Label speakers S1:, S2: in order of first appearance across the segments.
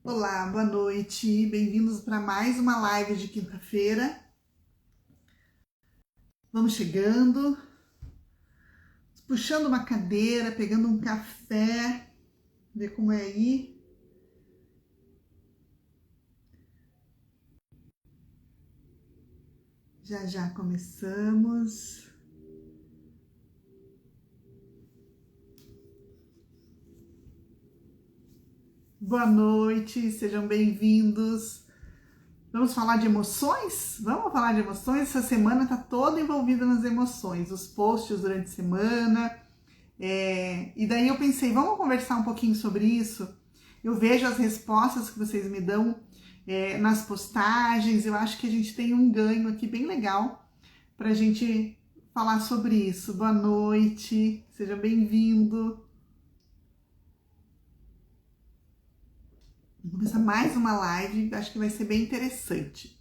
S1: Olá, boa noite, bem-vindos para mais uma live de quinta-feira. Vamos chegando, puxando uma cadeira, pegando um café, ver como é aí. Já começamos. Boa noite, sejam bem-vindos. Vamos falar de emoções? Vamos falar de emoções? Essa semana está toda envolvida nas emoções, os posts durante a semana. E daí eu pensei, vamos conversar um pouquinho sobre isso? Eu vejo as respostas que vocês me dão nas postagens, eu acho que a gente tem um ganho aqui bem legal para a gente falar sobre isso. Boa noite, seja bem-vindo. Vamos começar mais uma live, acho que vai ser bem interessante.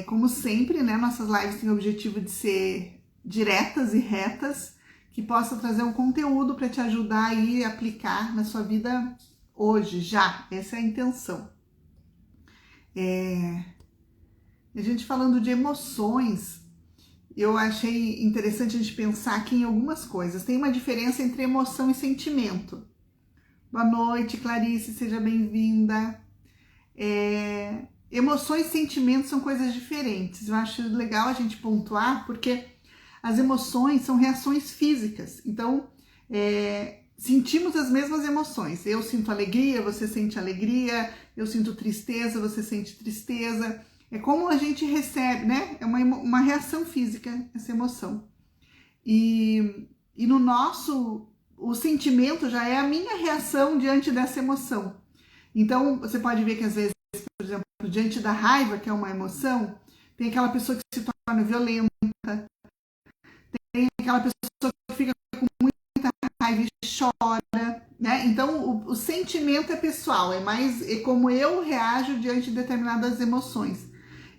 S1: Como sempre, né, nossas lives têm o objetivo de ser diretas e retas, que possa trazer um conteúdo para te ajudar aí a aplicar na sua vida hoje, já. Essa é a intenção. A gente falando de emoções, eu achei interessante a gente pensar aqui em algumas coisas. Tem uma diferença entre emoção e sentimento. Boa noite, Clarice, seja bem-vinda. Emoções e sentimentos são coisas diferentes. Eu acho legal a gente pontuar, porque as emoções são reações físicas. Então, sentimos as mesmas emoções. Eu sinto alegria, você sente alegria. Eu sinto tristeza, você sente tristeza. É como a gente recebe, né? É uma reação física, essa emoção. E no nosso, o sentimento já é a minha reação diante dessa emoção. Então, você pode ver que às vezes, por exemplo, diante da raiva, que é uma emoção, tem aquela pessoa que se torna violenta, tem aquela pessoa que fica com muita raiva e chora, né? Então, o sentimento é pessoal, é como eu reajo diante de determinadas emoções.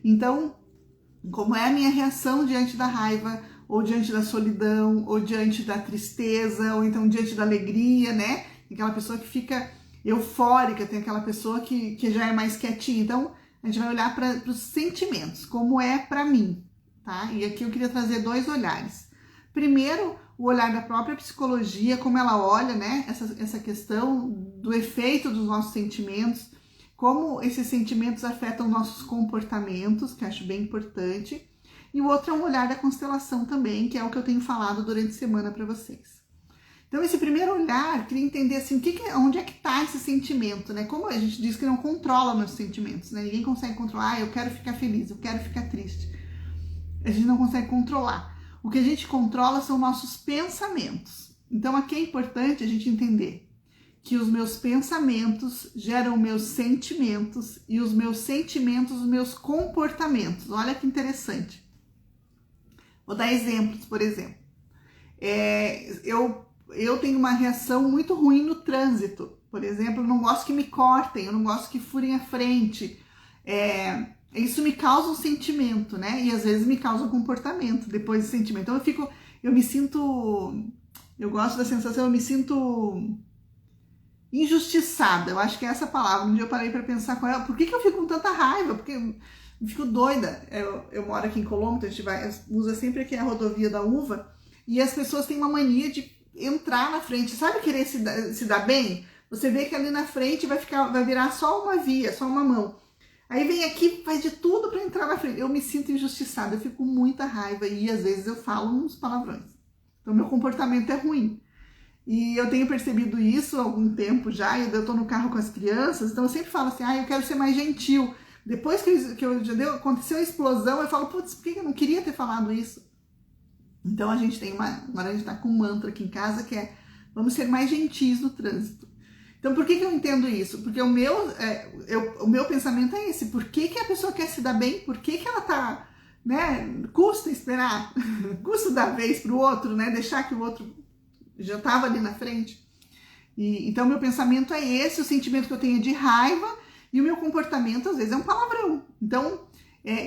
S1: Então, como é a minha reação diante da raiva, ou diante da solidão, ou diante da tristeza, ou então diante da alegria, né? Aquela pessoa que fica eufórica, tem aquela pessoa que já é mais quietinha. Então, a gente vai olhar para os sentimentos, como é para mim, tá? E aqui eu queria trazer dois olhares. Primeiro, o olhar da própria psicologia, como ela olha, né? Essa questão do efeito dos nossos sentimentos, como esses sentimentos afetam nossos comportamentos, que eu acho bem importante. E o outro é um olhar da constelação também, que é o que eu tenho falado durante a semana para vocês. Então, esse primeiro olhar, queria entender assim, onde é que está esse sentimento, né? Como a gente diz que não controla nossos sentimentos, né? Ninguém consegue controlar, eu quero ficar feliz, eu quero ficar triste. A gente não consegue controlar. O que a gente controla são nossos pensamentos. Então, aqui é importante a gente entender que os meus pensamentos geram meus sentimentos e os meus sentimentos, os meus comportamentos. Olha que interessante. Vou dar exemplos, por exemplo. Eu tenho uma reação muito ruim no trânsito. Por exemplo, eu não gosto que me cortem, eu não gosto que furem a frente. Isso me causa um sentimento, né? E às vezes me causa um comportamento depois do sentimento. Então eu gosto da sensação, eu me sinto injustiçada, eu acho que é essa palavra. Um dia eu parei para pensar com ela, por que eu fico com tanta raiva? Porque eu fico doida. Eu moro aqui em Colombo, então a gente usa sempre aqui a rodovia da Uva, e as pessoas têm uma mania de entrar na frente, sabe, querer se dar bem? Você vê que ali na frente vai virar só uma via, só uma mão. Aí vem aqui, faz de tudo para entrar na frente. Eu me sinto injustiçada, eu fico com muita raiva e às vezes eu falo uns palavrões. Então meu comportamento é ruim. E eu tenho percebido isso há algum tempo já, eu tô no carro com as crianças, então eu sempre falo assim, eu quero ser mais gentil. Depois aconteceu a explosão, eu falo, putz, por que eu não queria ter falado isso? Então a gente tem agora a gente tá com um mantra aqui em casa que é, vamos ser mais gentis no trânsito. Então por que eu entendo isso? Porque o meu pensamento é esse, por que a pessoa quer se dar bem? Por que ela tá, né, custa esperar, custa dar vez pro outro, né, deixar que o outro já estava ali na frente. Então, meu pensamento é esse, o sentimento que eu tenho é de raiva, e o meu comportamento, às vezes, é um palavrão. Então,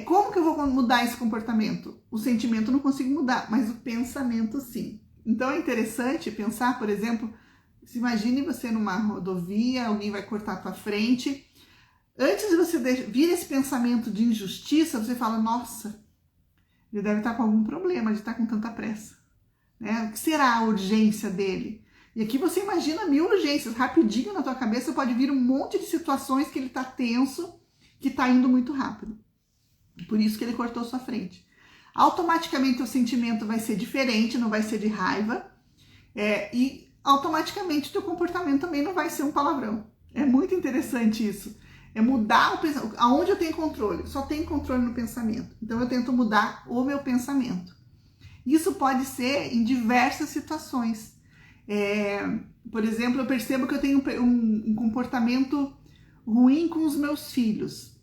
S1: como que eu vou mudar esse comportamento? O sentimento eu não consigo mudar, mas o pensamento, sim. Então, é interessante pensar, por exemplo, Se imagine você numa rodovia, alguém vai cortar a tua frente. Antes de você vir esse pensamento de injustiça, você fala, nossa, ele deve estar com algum problema de estar com tanta pressa, né? O que será a urgência dele? E aqui você imagina 1000 urgências, rapidinho na tua cabeça pode vir um monte de situações que ele está tenso, que está indo muito rápido. Por isso que ele cortou sua frente. Automaticamente o sentimento vai ser diferente, não vai ser de raiva, e automaticamente o teu comportamento também não vai ser um palavrão. É muito interessante isso. É mudar o pensamento. Aonde eu tenho controle? Só tenho controle no pensamento. Então eu tento mudar o meu pensamento. Isso pode ser em diversas situações. Por exemplo, eu percebo que eu tenho um comportamento ruim com os meus filhos.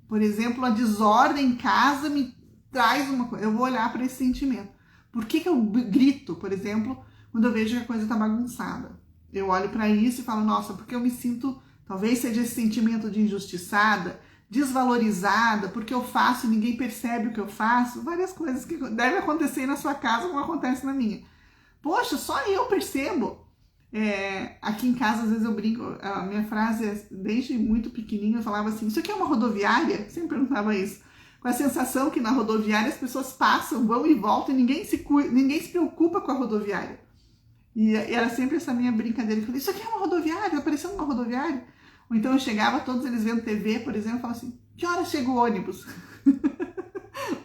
S1: Por exemplo, a desordem em casa me traz uma coisa. Eu vou olhar para esse sentimento. Por que eu grito, por exemplo, quando eu vejo que a coisa está bagunçada? Eu olho para isso e falo, nossa, porque eu me sinto, talvez seja esse sentimento de injustiçada, desvalorizada, porque eu faço e ninguém percebe o que eu faço. Várias coisas que devem acontecer na sua casa como acontece na minha. Poxa, só eu percebo. Aqui em casa, às vezes eu brinco, a minha frase, desde muito pequenininha, eu falava assim, isso aqui é uma rodoviária? Sempre perguntava isso. Com a sensação que na rodoviária as pessoas passam, vão e voltam e ninguém se preocupa com a rodoviária. E era sempre essa minha brincadeira. Eu falei, isso aqui é uma rodoviária? Tá parecendo uma rodoviária? Ou então eu chegava, todos eles vendo TV, por exemplo, e falava assim, que hora chega o ônibus?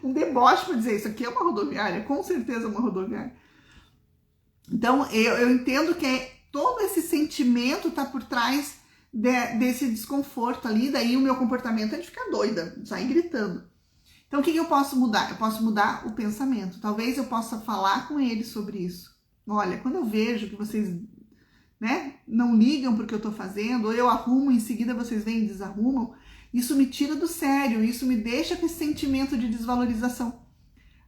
S1: Um deboche para dizer, isso aqui é uma rodoviária? Com certeza é uma rodoviária. Então, eu entendo que todo esse sentimento está por trás desse desconforto ali, daí o meu comportamento é de ficar doida, sair gritando. Então, o que eu posso mudar? Eu posso mudar o pensamento. Talvez eu possa falar com eles sobre isso. Olha, quando eu vejo que vocês, né, não ligam para o que eu estou fazendo, ou eu arrumo, em seguida vocês vêm e desarrumam, isso me tira do sério, isso me deixa com esse sentimento de desvalorização.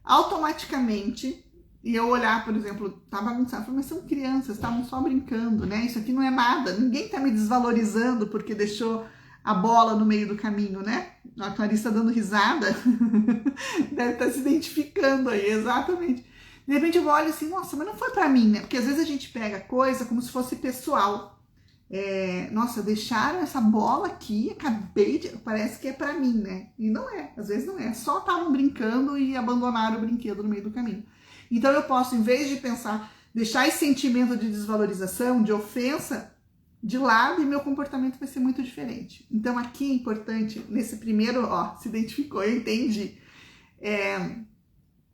S1: Automaticamente, e eu olhar, por exemplo, tá bagunçado, mas são crianças, estavam só brincando, né? Isso aqui não é nada, ninguém tá me desvalorizando porque deixou a bola no meio do caminho, né? A Clarice tá dando risada, deve estar se identificando aí, exatamente. De repente eu olho assim, nossa, mas não foi pra mim, né? Porque às vezes a gente pega coisa como se fosse pessoal. Nossa, deixaram essa bola aqui, parece que é pra mim, né? E não é, às vezes não é, só estavam brincando e abandonaram o brinquedo no meio do caminho. Então eu posso, em vez de pensar, deixar esse sentimento de desvalorização, de ofensa de lado, e meu comportamento vai ser muito diferente. Então aqui é importante, nesse primeiro, se identificou, eu entendi.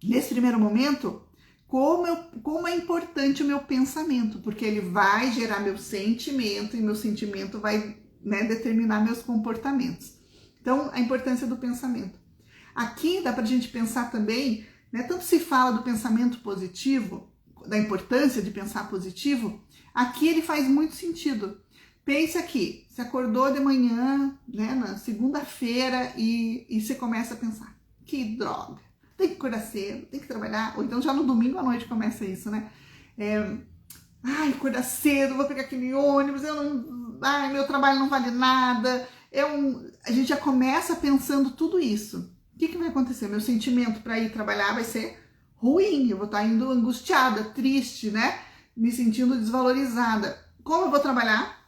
S1: Nesse primeiro momento, como é importante o meu pensamento, porque ele vai gerar meu sentimento, e meu sentimento vai, né, determinar meus comportamentos. Então, a importância do pensamento. Aqui dá pra gente pensar também, né, tanto se fala do pensamento positivo, da importância de pensar positivo, aqui ele faz muito sentido. Pense aqui, você acordou de manhã, né, na segunda-feira e você começa a pensar, que droga, tem que acordar cedo, tem que trabalhar, ou então já no domingo à noite começa isso, né? Acordar cedo, vou pegar aquele ônibus, meu trabalho não vale nada, a gente já começa pensando tudo isso. O que vai acontecer? Meu sentimento para ir trabalhar vai ser ruim, eu vou estar indo angustiada, triste, né? Me sentindo desvalorizada. Como eu vou trabalhar?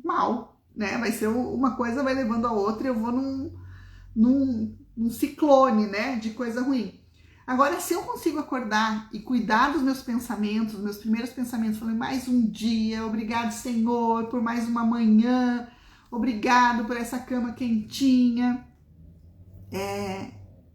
S1: Mal, né? Vai ser uma coisa vai levando a outra e eu vou num ciclone, né? De coisa ruim. Agora, se eu consigo acordar e cuidar dos meus pensamentos, meus primeiros pensamentos, falando mais um dia, obrigado, Senhor, por mais uma manhã, obrigado por essa cama quentinha,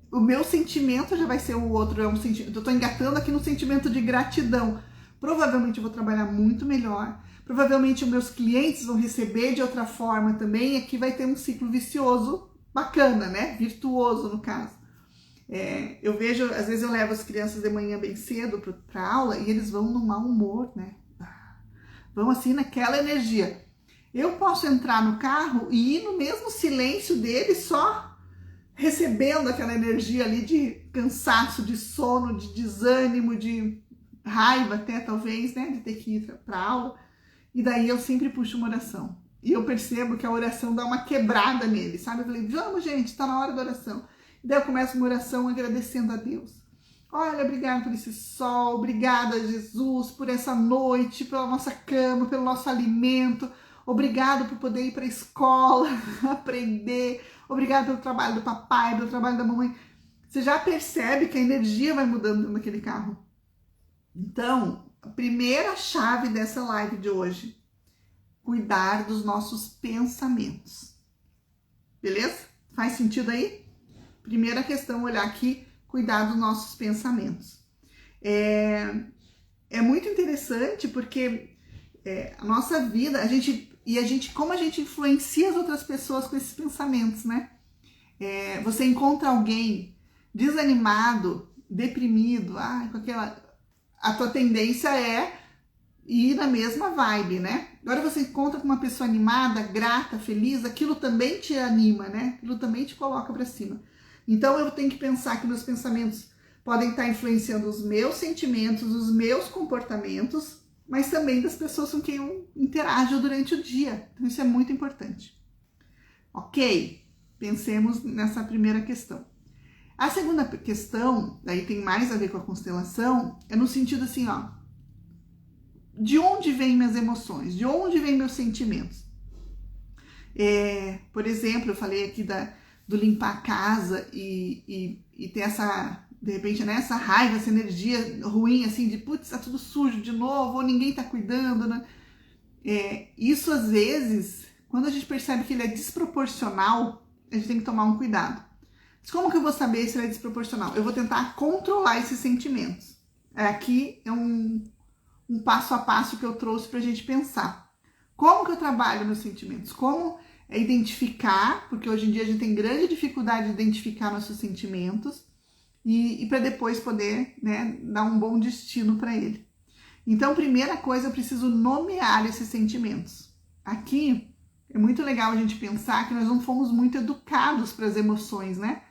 S1: o meu sentimento já vai ser o outro, eu estou engatando aqui no sentimento de gratidão. Provavelmente eu vou trabalhar muito melhor, provavelmente os meus clientes vão receber de outra forma também, e aqui vai ter um ciclo vicioso bacana, né? Virtuoso, no caso. Eu vejo, às vezes eu levo as crianças de manhã bem cedo para aula e eles vão no mau humor, né? Vão assim naquela energia. Eu posso entrar no carro e ir no mesmo silêncio deles, só recebendo aquela energia ali de cansaço, de sono, de desânimo, de raiva até talvez, né? De ter que ir para aula. E daí eu sempre puxo uma oração. E eu percebo que a oração dá uma quebrada nele, sabe? Eu falei, vamos gente, tá na hora da oração. E daí eu começo uma oração agradecendo a Deus. Olha, obrigada por esse sol, obrigada, Jesus, por essa noite, pela nossa cama, pelo nosso alimento. Obrigado por poder ir para a escola, aprender. Obrigado pelo trabalho do papai, pelo trabalho da mamãe. Você já percebe que a energia vai mudando naquele carro. Então, a primeira chave dessa live de hoje, cuidar dos nossos pensamentos. Beleza? Faz sentido aí? Primeira questão, olhar aqui, cuidar dos nossos pensamentos. É muito interessante porque a nossa vida, como a gente influencia as outras pessoas com esses pensamentos, né? Você encontra alguém desanimado, deprimido, a tua tendência é ir na mesma vibe, né? Agora você encontra com uma pessoa animada, grata, feliz, aquilo também te anima, né? Aquilo também te coloca para cima. Então eu tenho que pensar que meus pensamentos podem estar influenciando os meus sentimentos, os meus comportamentos, mas também das pessoas com quem eu interajo durante o dia. Então isso é muito importante. Ok? Pensemos nessa primeira questão. A segunda questão, daí tem mais a ver com a constelação, é no sentido assim, ó, de onde vêm minhas emoções? De onde vêm meus sentimentos? Por exemplo, eu falei aqui do limpar a casa e ter essa, de repente, né, essa raiva, essa energia ruim, assim, de putz, tá tudo sujo de novo, ou ninguém tá cuidando, né? Isso às vezes, quando a gente percebe que ele é desproporcional, a gente tem que tomar um cuidado. Mas como que eu vou saber se ele é desproporcional? Eu vou tentar controlar esses sentimentos. Aqui é um passo a passo que eu trouxe pra gente pensar. Como que eu trabalho meus sentimentos? Como identificar, porque hoje em dia a gente tem grande dificuldade de identificar nossos sentimentos e para depois poder, né, dar um bom destino para ele. Então, primeira coisa, eu preciso nomear esses sentimentos. Aqui é muito legal a gente pensar que nós não fomos muito educados para as emoções, né?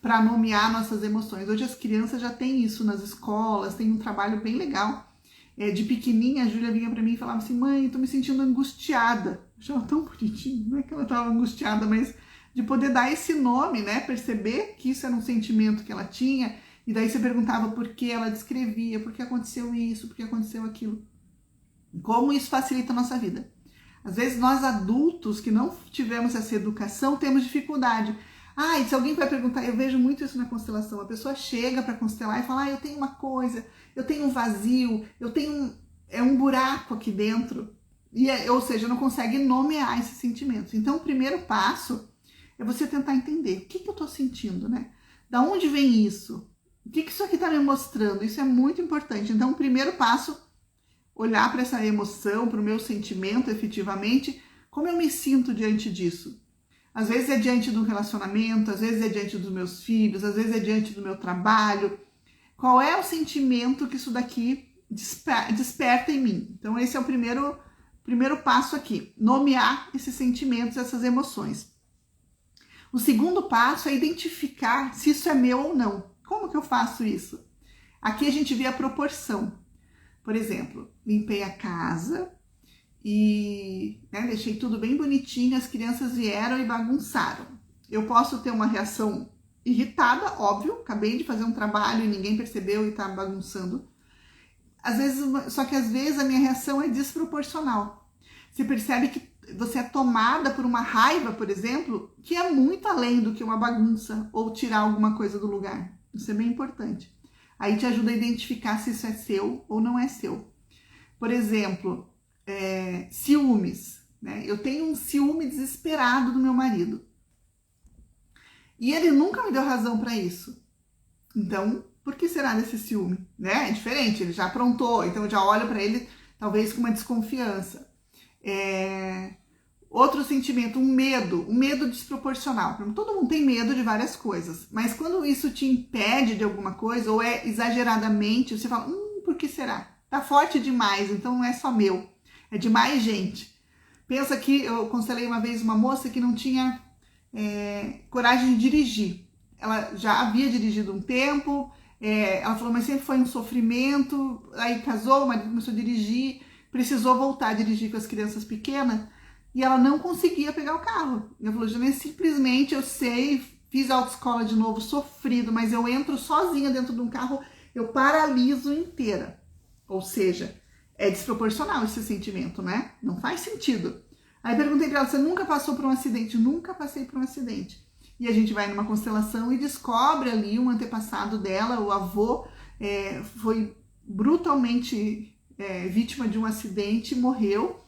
S1: Para nomear nossas emoções. Hoje as crianças já têm isso nas escolas, tem um trabalho bem legal. De pequenininha, a Júlia vinha para mim e falava assim, mãe, tô me sentindo angustiada. Eu achava tão bonitinho, não é que ela tava angustiada, mas de poder dar esse nome, né? Perceber que isso era um sentimento que ela tinha, e daí você perguntava por que, ela descrevia, por que aconteceu isso, por que aconteceu aquilo. Como isso facilita a nossa vida. Às vezes nós adultos que não tivemos essa educação temos dificuldade. E se alguém vai perguntar, eu vejo muito isso na constelação, a pessoa chega para constelar e fala, eu tenho uma coisa, eu tenho um vazio, eu tenho um buraco aqui dentro, ou seja, não consegue nomear esses sentimentos. Então o primeiro passo é você tentar entender o que eu estou sentindo, né? Da onde vem isso? O que isso aqui está me mostrando? Isso é muito importante. Então o primeiro passo, olhar para essa emoção, para o meu sentimento efetivamente, como eu me sinto diante disso. Às vezes é diante de um relacionamento, às vezes é diante dos meus filhos, às vezes é diante do meu trabalho. Qual é o sentimento que isso daqui desperta em mim? Então esse é o primeiro passo aqui, nomear esses sentimentos, essas emoções. O segundo passo é identificar se isso é meu ou não. Como que eu faço isso? Aqui a gente vê a proporção. Por exemplo, limpei a casa e deixei tudo bem bonitinho, as crianças vieram e bagunçaram. Eu posso ter uma reação irritada, óbvio, acabei de fazer um trabalho e ninguém percebeu e tá bagunçando. Só que às vezes a minha reação é desproporcional. Você percebe que você é tomada por uma raiva, por exemplo, que é muito além do que uma bagunça ou tirar alguma coisa do lugar. Isso é bem importante. Aí te ajuda a identificar se isso é seu ou não é seu. Por exemplo, ciúmes, né? Eu tenho um ciúme desesperado do meu marido. E ele nunca me deu razão para isso. Então, por que será desse ciúme? Né? É diferente, ele já aprontou, então eu já olho para ele talvez com uma desconfiança. Outro sentimento, um medo desproporcional. Todo mundo tem medo de várias coisas, mas quando isso te impede de alguma coisa, ou é exageradamente, você fala, por que será? Tá forte demais, então não é só meu, é de mais gente. Pensa que eu constelei uma vez uma moça que não tinha coragem de dirigir. Ela já havia dirigido um tempo, ela falou, mas sempre foi um sofrimento, aí casou, o marido começou a dirigir, precisou voltar a dirigir com as crianças pequenas, e ela não conseguia pegar o carro. Eu falei, Jane, simplesmente eu sei, fiz autoescola de novo, sofrido, mas eu entro sozinha dentro de um carro, eu paraliso inteira. Ou seja, é desproporcional esse sentimento, né? Não faz sentido. Aí perguntei para ela, você nunca passou por um acidente? Nunca passei por um acidente. E a gente vai numa constelação e descobre ali um antepassado dela, o avô foi brutalmente vítima de um acidente, morreu,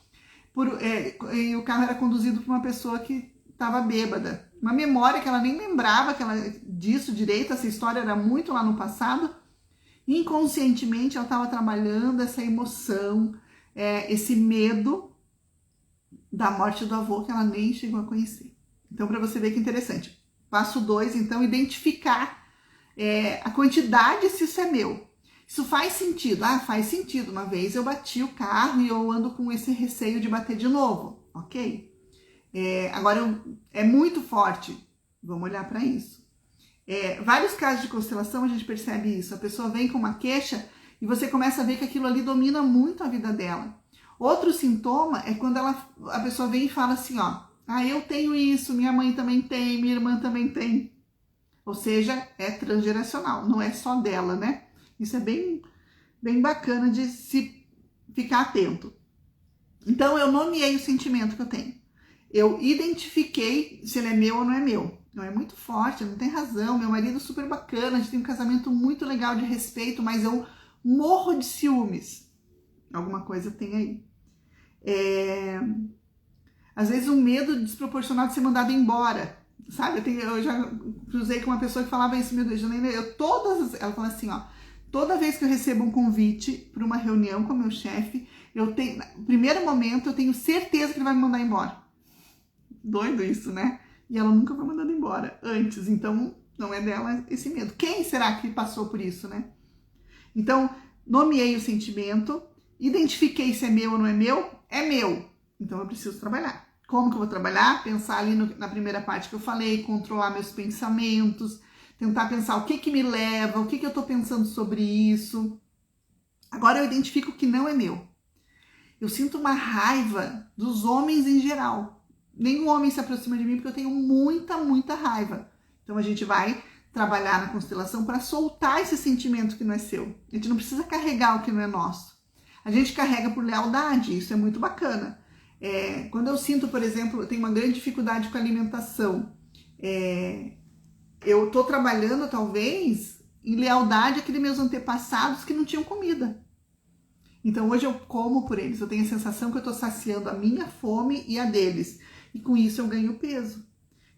S1: e o carro era conduzido por uma pessoa que estava bêbada. Uma memória que ela nem lembrava disso direito, essa história era muito lá no passado. Inconscientemente ela estava trabalhando essa emoção, esse medo da morte do avô que ela nem chegou a conhecer. Então, para você ver que interessante. Passo 2, então, identificar a quantidade, se isso é meu. Isso faz sentido? Ah, faz sentido. Uma vez eu bati o carro e eu ando com esse receio de bater de novo, ok? Agora, é muito forte. Vamos olhar para isso. Vários casos de constelação a gente percebe isso. A pessoa vem com uma queixa e você começa a ver que aquilo ali domina muito a vida dela. Outro sintoma é quando a pessoa vem e fala assim, ó, eu tenho isso, minha mãe também tem, minha irmã também tem. Ou seja, é transgeracional, não é só dela, né? Isso é bem, bem bacana de se ficar atento. Então, eu nomeei o sentimento que eu tenho. Eu identifiquei se ele é meu ou não é meu. Não é muito forte, não tem razão. Meu marido é super bacana, a gente tem um casamento muito legal de respeito, mas eu morro de ciúmes. Alguma coisa tem aí. Às vezes um medo desproporcional de ser mandado embora. Sabe? Eu já cruzei com uma pessoa que falava isso, meu Deus, ela fala assim, ó, toda vez que eu recebo um convite para uma reunião com o meu chefe, no primeiro momento eu tenho certeza que ele vai me mandar embora. Doido isso, né? E ela nunca foi mandada embora antes, então não é dela esse medo. Quem será que passou por isso, né? Então, nomeei o sentimento, identifiquei se é meu ou não é meu, então eu preciso trabalhar. Como que eu vou trabalhar? Pensar ali na primeira parte que eu falei, controlar meus pensamentos, tentar pensar o que me leva, o que eu tô pensando sobre isso. Agora eu identifico que não é meu. Eu sinto uma raiva dos homens em geral. Nenhum homem se aproxima de mim porque eu tenho muita, muita raiva. Então a gente vai trabalhar na constelação para soltar esse sentimento que não é seu. A gente não precisa carregar o que não é nosso. A gente carrega por lealdade, isso é muito bacana. Quando eu sinto, por exemplo, eu tenho uma grande dificuldade com a alimentação, eu tô trabalhando talvez em lealdade àqueles meus antepassados que não tinham comida. Então hoje eu como por eles, eu tenho a sensação que eu tô saciando a minha fome e a deles. E com isso eu ganho peso.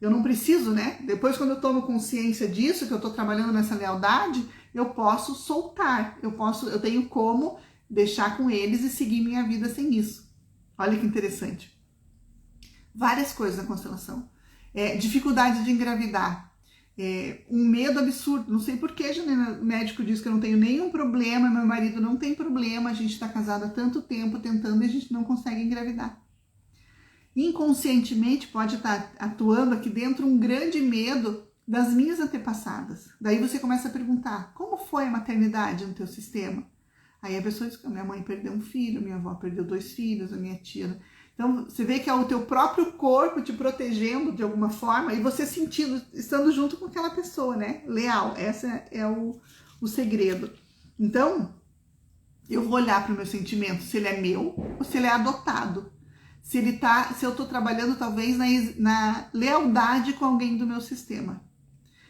S1: Eu não preciso, né? Depois, quando eu tomo consciência disso, que eu tô trabalhando nessa lealdade, eu posso soltar. Eu tenho como deixar com eles e seguir minha vida sem isso. Olha que interessante. Várias coisas na constelação. Dificuldade de engravidar. Um medo absurdo. Não sei por que, Janina, o médico diz que eu não tenho nenhum problema, meu marido não tem problema, a gente está casado há tanto tempo tentando e a gente não consegue engravidar. Inconscientemente pode estar atuando aqui dentro um grande medo das minhas antepassadas. Daí você começa a perguntar, como foi a maternidade no teu sistema? Aí a pessoa diz que minha mãe perdeu um filho, minha avó perdeu 2 filhos, a minha tia... Então, você vê que é o teu próprio corpo te protegendo de alguma forma e você estando junto com aquela pessoa, né? Leal, esse é o segredo. Então, eu vou olhar para o meu sentimento, se ele é meu ou se ele é adotado. Se eu estou trabalhando talvez na lealdade com alguém do meu sistema.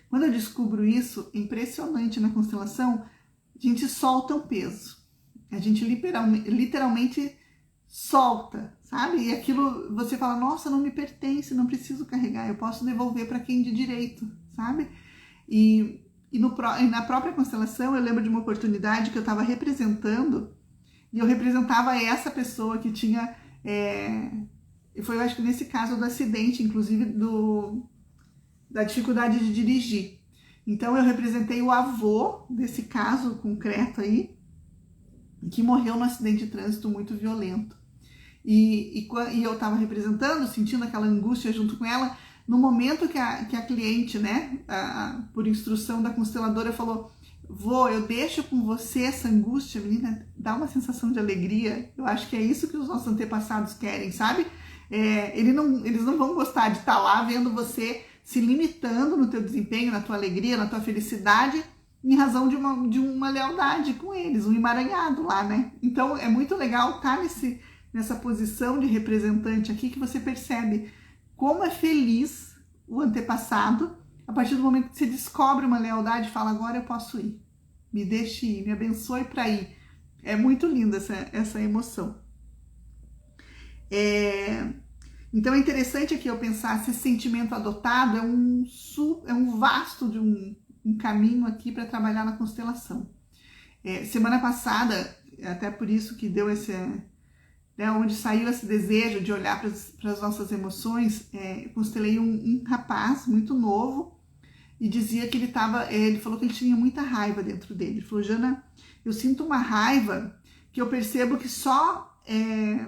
S1: Quando eu descubro isso, impressionante na constelação, a gente solta o peso. A gente literalmente solta, sabe? E aquilo você fala, nossa, não me pertence, não preciso carregar, eu posso devolver para quem de direito, sabe? E na própria constelação eu lembro de uma oportunidade que eu estava representando e eu representava essa pessoa que tinha, foi eu acho que nesse caso do acidente, inclusive da dificuldade de dirigir. Então eu representei o avô desse caso concreto aí, que morreu num acidente de trânsito muito violento. E eu estava representando, sentindo aquela angústia junto com ela, no momento que a cliente, né, por instrução da consteladora, falou, eu deixo com você essa angústia, menina, dá uma sensação de alegria. Eu acho que é isso que os nossos antepassados querem, sabe? Eles não vão gostar de estar lá vendo você se limitando no teu desempenho, na tua alegria, na tua felicidade, em razão de uma lealdade com eles, um emaranhado lá, né? Então é muito legal estar nessa posição de representante aqui, que você percebe como é feliz o antepassado a partir do momento que você descobre uma lealdade e fala, agora eu posso ir, me deixe ir, me abençoe para ir. É muito linda essa emoção. Então é interessante aqui eu pensar se esse sentimento adotado é um vasto de um caminho aqui para trabalhar na constelação. Semana passada, até por isso que deu onde saiu esse desejo de olhar para as nossas emoções, eu constelei um rapaz muito novo e dizia que ele falou que ele tinha muita raiva dentro dele. Ele falou, Jana, eu sinto uma raiva que eu percebo que só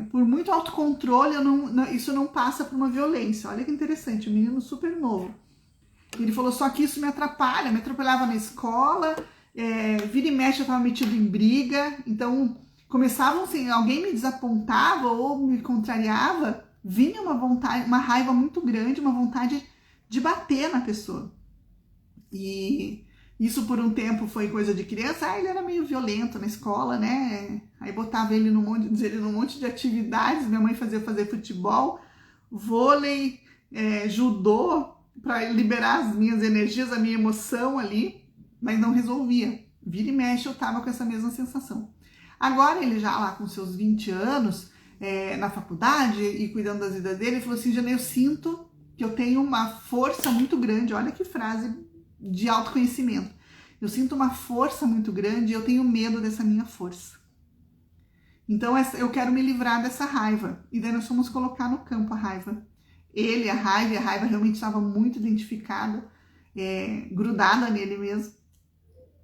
S1: por muito autocontrole isso não passa por uma violência. Olha que interessante, um menino super novo. Ele falou, só que isso me atrapalhava na escola, vira e mexe eu estava metido em briga, então começavam assim, alguém me desapontava ou me contrariava, vinha uma raiva muito grande, uma vontade de bater na pessoa. E isso por um tempo foi coisa de criança, ele era meio violento na escola, né? Aí botava ele num monte de atividades, minha mãe fazia fazer futebol, vôlei, judô, para liberar as minhas energias, a minha emoção ali, mas não resolvia. Vira e mexe eu tava com essa mesma sensação. Agora ele já lá com seus 20 anos, na faculdade e cuidando das vidas dele, ele falou assim, Jana, eu sinto que eu tenho uma força muito grande, olha que frase de autoconhecimento. Eu sinto uma força muito grande e eu tenho medo dessa minha força. Então eu quero me livrar dessa raiva. E daí nós fomos colocar no campo a raiva. E a raiva realmente estava muito identificada, grudada nele mesmo.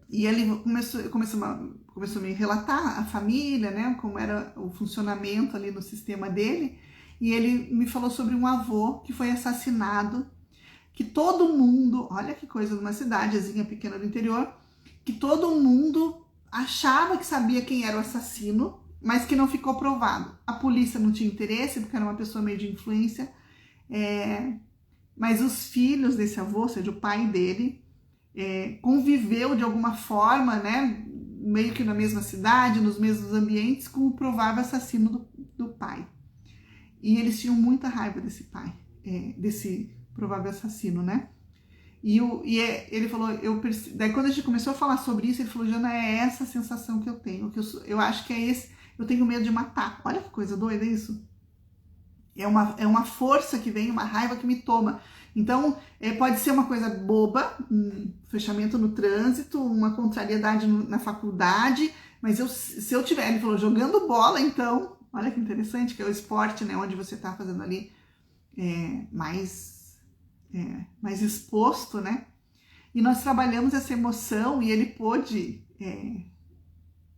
S1: E ele começou a me relatar a família, né, como era o funcionamento ali no sistema dele. E ele me falou sobre um avô que foi assassinado, que todo mundo, olha que coisa, numa cidadezinha pequena do interior, que todo mundo achava que sabia quem era o assassino, mas que não ficou provado. A polícia não tinha interesse, porque era uma pessoa meio de influência, mas os filhos desse avô, ou seja, o pai dele, conviveu de alguma forma, né, meio que na mesma cidade, nos mesmos ambientes, com o provável assassino do pai. E eles tinham muita raiva desse pai, desse provável assassino, né? Ele falou, daí quando a gente começou a falar sobre isso, ele falou, Jana, é essa a sensação que eu tenho, que eu acho que eu tenho medo de matar. Olha que coisa doida isso. É uma força que vem, uma raiva que me toma. Então, pode ser uma coisa boba, um fechamento no trânsito, uma contrariedade na faculdade, mas se eu tiver, ele falou, jogando bola, então, olha que interessante, que é o esporte, né, onde você está fazendo ali mais exposto, né? E nós trabalhamos essa emoção e ele pôde,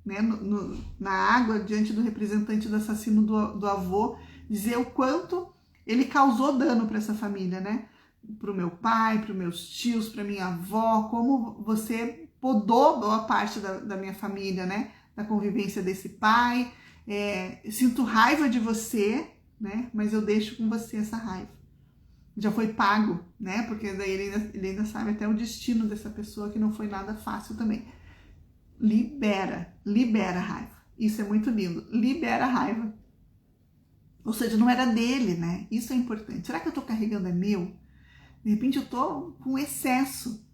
S1: né, na água, diante do representante do assassino do avô, dizer o quanto ele causou dano para essa família, né? Para o meu pai, para os meus tios, para minha avó, como você podou boa parte da minha família, né? Da convivência desse pai. Sinto raiva de você, né? Mas eu deixo com você essa raiva. Já foi pago, né? Porque daí ele ainda sabe até o destino dessa pessoa, que não foi nada fácil também. Libera a raiva. Isso é muito lindo. Libera a raiva. Ou seja, não era dele, né? Isso é importante. Será que eu tô carregando é meu? De repente eu tô com excesso.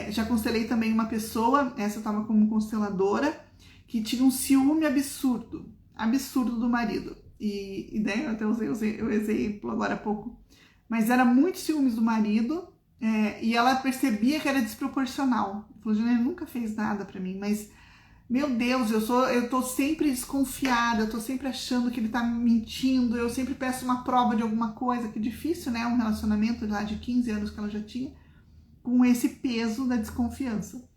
S1: Já constelei também uma pessoa, essa eu tava como consteladora, que tinha um ciúme absurdo do marido. E daí eu até usei o exemplo agora há pouco. Mas era muito ciúmes do marido, e ela percebia que era desproporcional. Falou, Juliana, nunca fez nada pra mim, mas, meu Deus, eu tô sempre desconfiada, eu tô sempre achando que ele tá me mentindo, eu sempre peço uma prova de alguma coisa, que difícil, né? Um relacionamento lá de 15 anos que ela já tinha, com esse peso da desconfiança.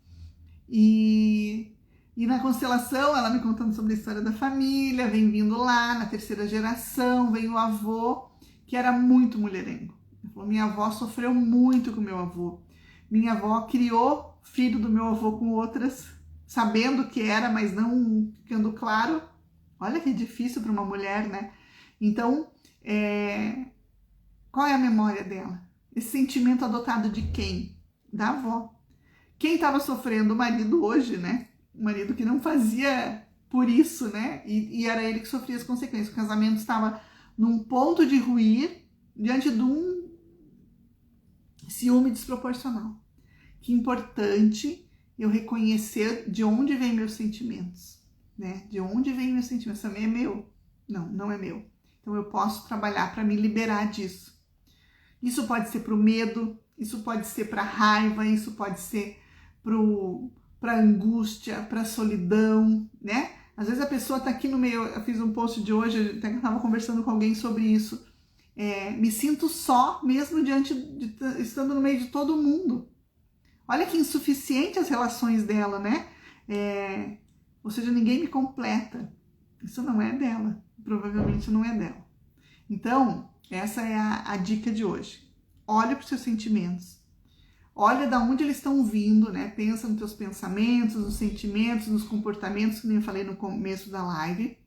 S1: E na constelação, ela me contando sobre a história da família, vem vindo lá, na terceira geração, vem o avô, que era muito mulherengo. Ele falou, minha avó sofreu muito com meu avô. Minha avó criou filho do meu avô com outras, sabendo que era, mas não ficando claro. Olha que difícil para uma mulher, né? Então, qual é a memória dela? Esse sentimento adotado de quem? Da avó. Quem estava sofrendo? O marido hoje, né? O marido que não fazia por isso, né? E era ele que sofria as consequências. O casamento estava num ponto de ruir diante de um ciúme desproporcional. Que importante eu reconhecer de onde vêm meus sentimentos, né? De onde vêm meus sentimentos? Também é meu? Não, não é meu. Então eu posso trabalhar para me liberar disso. Isso pode ser para o medo, isso pode ser para a raiva, isso pode ser para a angústia, para a solidão, né? Às vezes a pessoa está aqui no meio, eu fiz um post de hoje, até que eu estava conversando com alguém sobre isso. Me sinto só, mesmo estando no meio de todo mundo. Olha que insuficiente as relações dela, né? Ou seja, ninguém me completa. Isso não é dela, provavelmente não é dela. Então, essa é a dica de hoje. Olha para os seus sentimentos. Olha de onde eles estão vindo, né? Pensa nos teus pensamentos, nos sentimentos, nos comportamentos, que nem eu falei no começo da live.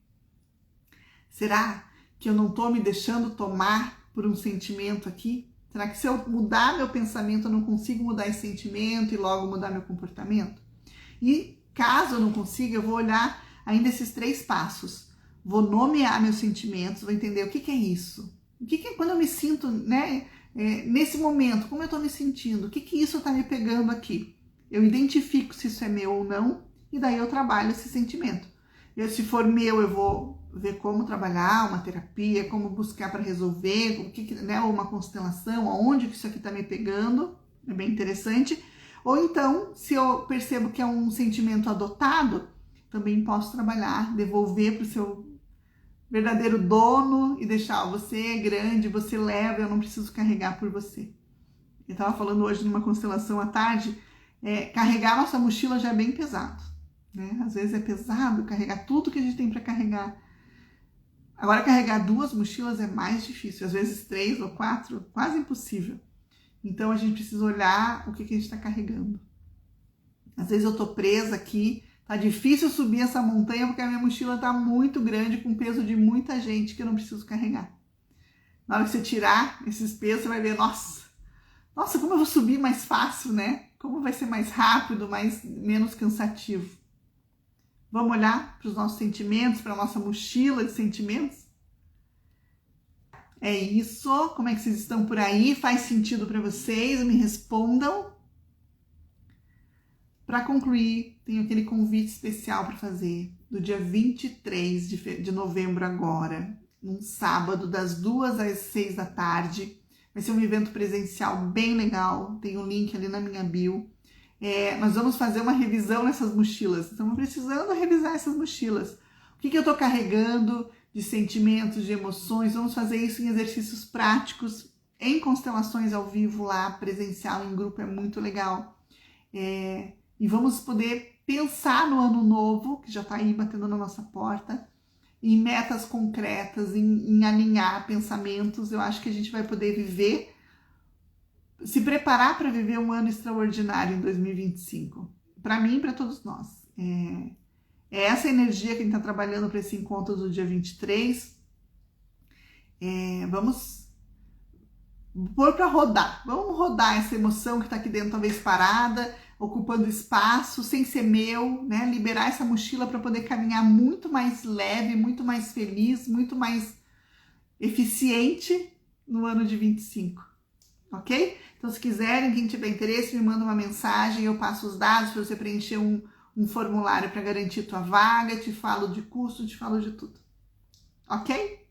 S1: Será que eu não estou me deixando tomar por um sentimento aqui? Será que se eu mudar meu pensamento, eu não consigo mudar esse sentimento e logo mudar meu comportamento? E caso eu não consiga, eu vou olhar ainda esses 3 passos. Vou nomear meus sentimentos, vou entender o que é isso. O que é quando eu me sinto, né? Nesse momento, como eu estou me sentindo? O que isso está me pegando aqui? Eu identifico se isso é meu ou não e daí eu trabalho esse sentimento. Se for meu, eu vou ver como trabalhar uma terapia, como buscar para resolver, né, uma constelação, aonde que isso aqui está me pegando, é bem interessante. Ou então, se eu percebo que é um sentimento adotado, também posso trabalhar, devolver para o seu verdadeiro dono e deixar, você é grande, você leva, eu não preciso carregar por você. Eu estava falando hoje numa constelação à tarde, carregar nossa mochila já é bem pesado, né? Às vezes é pesado carregar tudo que a gente tem para carregar. Agora, carregar 2 mochilas é mais difícil, às vezes 3 ou 4, quase impossível. Então, a gente precisa olhar o que a gente está carregando. Às vezes eu tô presa aqui, tá difícil subir essa montanha porque a minha mochila tá muito grande, com peso de muita gente que eu não preciso carregar. Na hora que você tirar esses pesos, você vai ver, nossa, como eu vou subir mais fácil, né? Como vai ser mais rápido, menos cansativo. Vamos olhar para os nossos sentimentos, para a nossa mochila de sentimentos? É isso. Como é que vocês estão por aí? Faz sentido para vocês? Me respondam. Para concluir, tenho aquele convite especial para fazer do dia 23 de novembro agora, num sábado, das 2 às 6 da tarde. Vai ser um evento presencial bem legal, tem um link ali na minha bio. Nós vamos fazer uma revisão nessas mochilas, estamos precisando revisar essas mochilas. O que eu estou carregando de sentimentos, de emoções? Vamos fazer isso em exercícios práticos, em constelações ao vivo lá, presencial, em grupo, é muito legal. E vamos poder pensar no ano novo, que já está aí batendo na nossa porta, em metas concretas, em alinhar pensamentos. Eu acho que a gente vai poder viver, se preparar para viver um ano extraordinário em 2025. Para mim e para todos nós. É essa energia que a gente está trabalhando para esse encontro do dia 23. Vamos pôr para rodar. Vamos rodar essa emoção que está aqui dentro, talvez parada, ocupando espaço, sem ser meu, né? Liberar essa mochila para poder caminhar muito mais leve, muito mais feliz, muito mais eficiente no ano de 25, ok? Então, se quiserem, quem tiver interesse, me manda uma mensagem, eu passo os dados para você preencher um formulário para garantir tua vaga, te falo de custo, te falo de tudo, ok?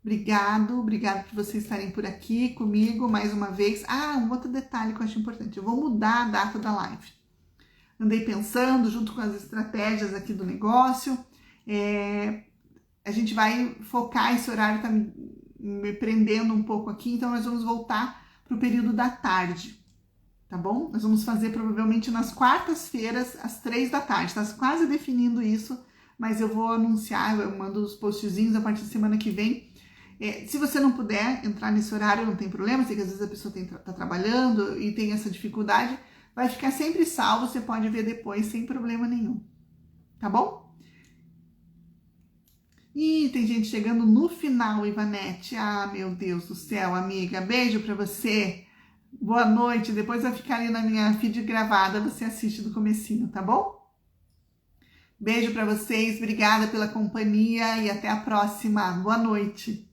S1: Obrigado por vocês estarem por aqui comigo mais uma vez. Um outro detalhe que eu acho importante, eu vou mudar a data da live. Andei pensando, junto com as estratégias aqui do negócio, a gente vai focar, esse horário tá me prendendo um pouco aqui, então nós vamos voltar para o período da tarde, tá bom? Nós vamos fazer provavelmente nas quartas-feiras, às 3 da tarde, tá quase definindo isso, mas eu vou anunciar, eu mando os postzinhos a partir da semana que vem. Se você não puder entrar nesse horário, não tem problema, sei que às vezes a pessoa tá trabalhando e tem essa dificuldade, vai ficar sempre salvo, você pode ver depois sem problema nenhum, tá bom? Ih, tem gente chegando no final, Ivanete, meu Deus do céu, amiga, beijo pra você, Boa noite. Depois vai ficar ali na minha feed gravada, você assiste do comecinho, tá bom? Beijo para vocês, obrigada pela companhia e até a próxima. Boa noite.